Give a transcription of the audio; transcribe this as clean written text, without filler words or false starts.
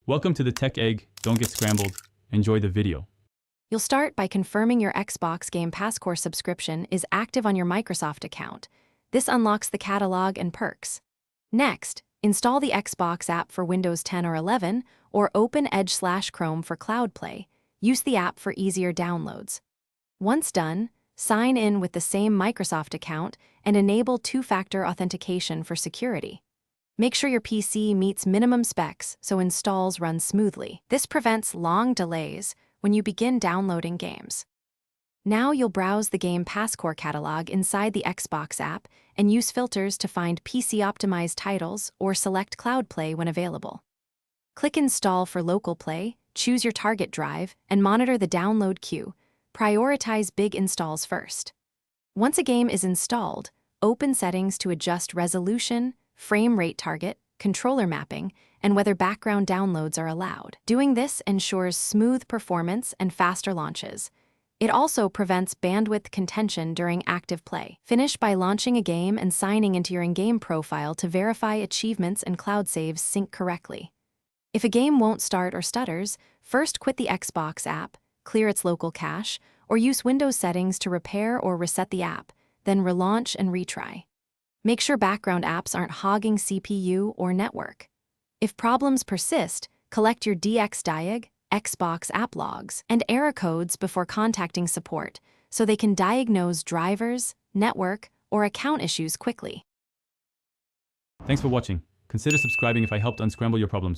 Welcome to the Tech Egg. Don't get scrambled. Enjoy the video. You'll start by confirming your Xbox Game Pass Core subscription is active on your Microsoft account. This unlocks the catalog and perks. Next, install the Xbox app for Windows 10 or 11, or open Edge/Chrome for Cloud Play. Use the app for easier downloads. Once done, sign in with the same Microsoft account and enable two-factor authentication for security. Make sure your PC meets minimum specs so installs run smoothly. This prevents long delays when you begin downloading games. Now you'll browse the Game Pass Core catalog inside the Xbox app and use filters to find PC-optimized titles or select Cloud Play when available. Click Install for local play, choose your target drive, and monitor the download queue. Prioritize big installs first. Once a game is installed, open settings to adjust resolution, frame rate target, controller mapping, and whether background downloads are allowed. Doing this ensures smooth performance and faster launches. It also prevents bandwidth contention during active play. Finish by launching a game and signing into your in-game profile to verify achievements and cloud saves sync correctly. If a game won't start or stutters, first quit the Xbox app, clear its local cache, or use Windows settings to repair or reset the app, then relaunch and retry. Make sure background apps aren't hogging CPU or network. If problems persist, collect your DXDiag, Xbox app logs, and error codes before contacting support so they can diagnose drivers, network, or account issues quickly. Thanks for watching. Consider subscribing if I helped unscramble your problems.